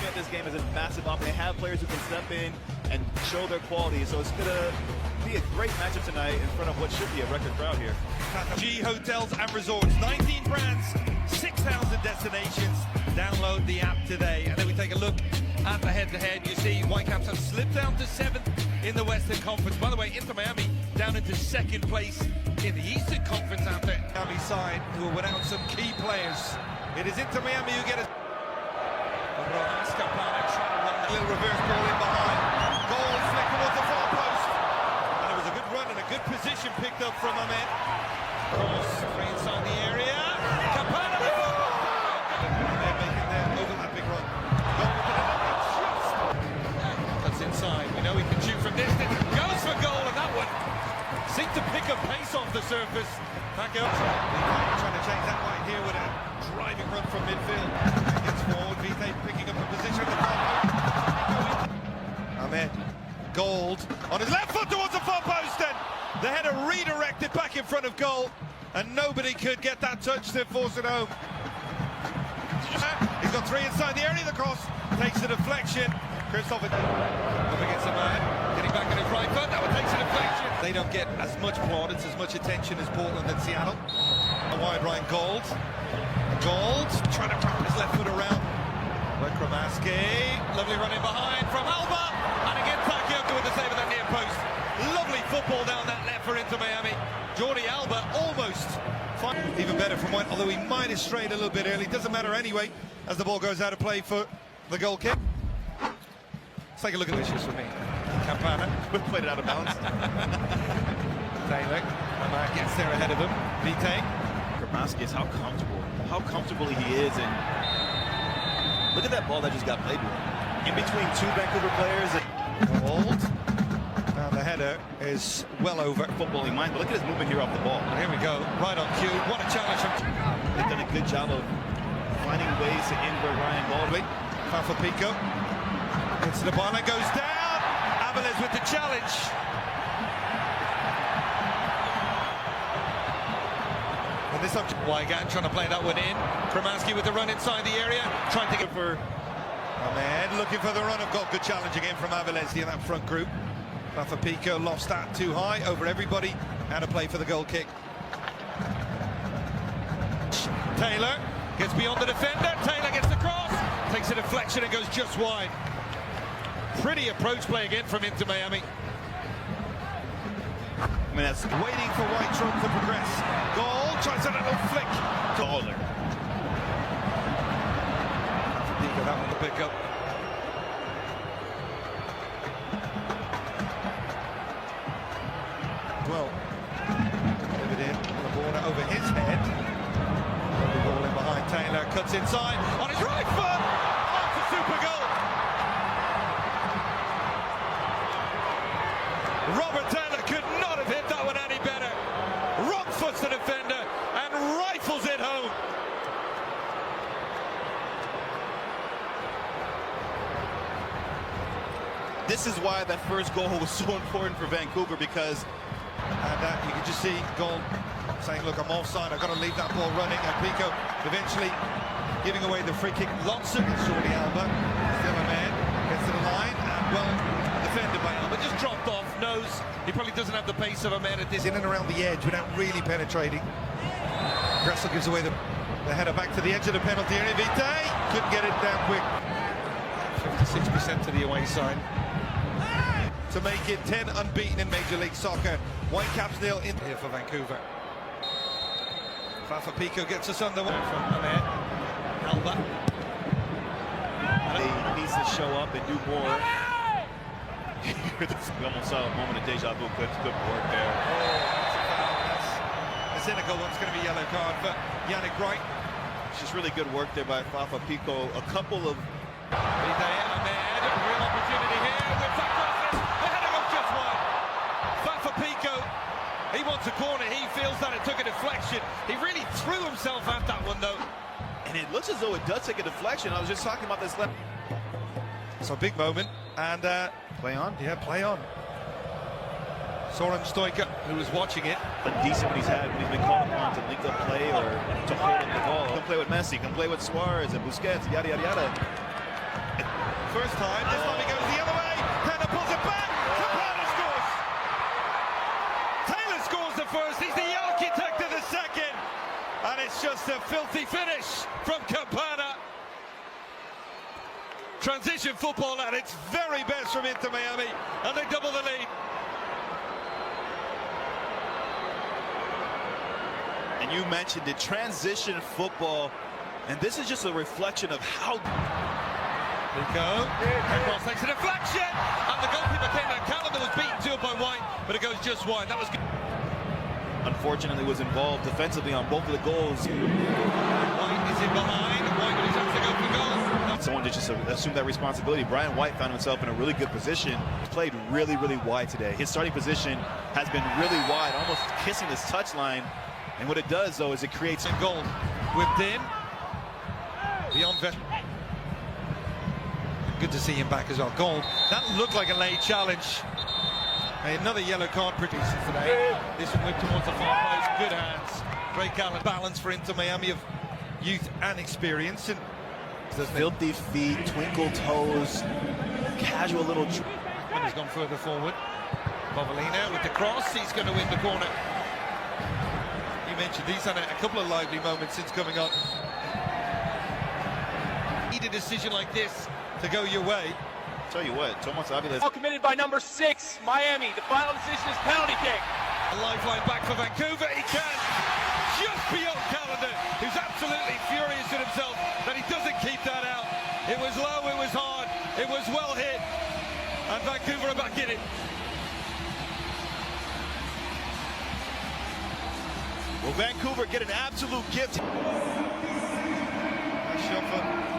looking at this game as a massive opportunity. They have players who can step in and show their quality. So it's going to be a great matchup tonight in front of what should be a record crowd here. G Hotels and Resorts, 19 brands, 6,000 destinations. Download the app today. And then we take a look at the head-to-head. You see Whitecaps have slipped down to 7th in the Western Conference. By the way, Inter Miami down into 2nd place in the Eastern Conference after Miami side, who are without some key players. It is Inter Miami who get a little reverse ball in behind. Goal flick towards the far post. And it was a good run and a good position picked up from Ahmed. Cross, free inside the area. Campana! They're making their overlapping run. Goal with it. Cuts inside. We know he can shoot from distance. Goes for goal, and that one seemed to pick up pace off the surface. Back out. Trying to change that line here with a driving run from midfield. Gets forward. Vite picking up a position. Ahmed. Gold on his left foot towards the far post, and the header redirected back in front of goal, and nobody could get that touch to force it home. He's got 3 inside the area. The cross takes the deflection. Christopher up against the man, getting back on his right foot. That one takes a deflection. They don't get as much plaudits, as much attention as Portland and Seattle. A wide right Gold. Gold trying to wrap his left foot around. Kramaski, lovely run in behind from Alba, and again Takayoko with the save of that near post. Lovely football down that left for Inter Miami. Jordi Alba almost fine. Even better from White, although he might have strayed a little bit early. Doesn't matter anyway, as the ball goes out of play for the goal kick. Let's take a look at this just for me. Campana Played it out of bounds. Taylor gets there ahead of him. Vite. Kramaski is how comfortable he is, and look at that ball that just got played with. In between 2 Vancouver players. Gold. Now the header is well over Footballing mind, but look at his movement here off the ball. And here we go, right on cue. What a challenge from... They've done a good job of finding ways to invert Ryan Baldwin. Fafa Pico. Gets to the byline, goes down. Aviles with the challenge. And this up Weigan trying to play that one in. Kramaski with the run inside the area. Trying to get for Ahmed, looking for the run of goal. Good challenge again from Aviles in that front group. Fafa Pico lost that too high over everybody. How to play for the goal kick. Taylor gets beyond the defender. Taylor gets the cross. Takes a deflection and goes just wide. Pretty approach play again from Inter Miami. I mean, that's Waiting for White Trump to progress. Goal, tries a little flick. taller. Pico, that one to pick up. Well, leave it in on the border over his head. The ball in behind Taylor, cuts inside on his right foot. Oh, it's a super goal. Robert Taylor could not have hit that one any better. Wrong foots the defender and rifles it home. This is why that first goal was so important for Vancouver, because you can just see Gold saying, look, I'm offside, I've got to leave that ball running, and Pico eventually giving away the free kick. Lots of Jordi Alba, still a man, gets to the line, and well, defended by Alba, just dropped off, knows he probably doesn't have the pace of a man at this. In and around the edge without really penetrating. Gressel gives away the header back to the edge of the penalty area. Vite couldn't get it down quick. 56% to the away side. To make it 10 unbeaten in Major League Soccer. Whitecaps nil in here for Vancouver. Fafa Pico gets us underway from Ahmed. Alba. he needs to show up and do more. We almost saw a moment of deja vu. Good work there. Oh, that's a foul. That's a cynical one. It's going to be yellow card for Yannick Wright. It's just really good work there by Fafa Pico. A couple of... Ahmed, real opportunity here with that cross. The header goes just wide. Fafa Pico, he wants a corner. He feels that it took a deflection. He really threw himself at that one, though. And it looks as though it does take a deflection. I was just talking about this left. So a big moment, and Play on? Yeah, play on. Soren Stoica, who was watching it. Decent when he's been called upon to link up play or to hold up the ball. Come play with Messi, come play with Suarez and Busquets, yada, yada, yada. first time. This time he goes the other way. Taylor pulls it back. Campana scores. Taylor scores the first. He's the architect of the second. And it's just a filthy finish from Campana. Transition football at its very best from Inter Miami. And they double the lead. And you mentioned it, transition football. And this is just a reflection of how... There you go. Cross takes a deflection. And the goalkeeper came out. Calendar was beaten to it by White, but it goes just wide. That was good. Unfortunately was involved defensively on both of the goals. White is in behind. White with his hands to go for goal. Someone to just assume that responsibility. Brian White found himself in a really good position. He played really, really wide today. His starting position has been really wide, almost kissing his touchline. And what it does, though, is it creates in goal. Whipped in. Beyond vet. Good to see him back as well. Goal. That looked like a late challenge. Another yellow card produced today. This one whipped towards the far post. Good hands. Great balance for Inter Miami of youth and experience. And the filthy feet, twinkle toes, casual little... And he's gone further forward. Bovalina with the cross. He's going to win the corner. You mentioned he's had a couple of lively moments since coming on. Need a decision like this to go your way. Tell you what, Tomas Avila... All committed by number 6, Miami. The final decision is penalty kick. A lifeline back for Vancouver. He can just beyond Calendar, who's absolutely furious at himself that he doesn't keep that out. It was low, it was hard, it was well hit, and Vancouver are back in it. Will Vancouver get an absolute gift? Nice shot for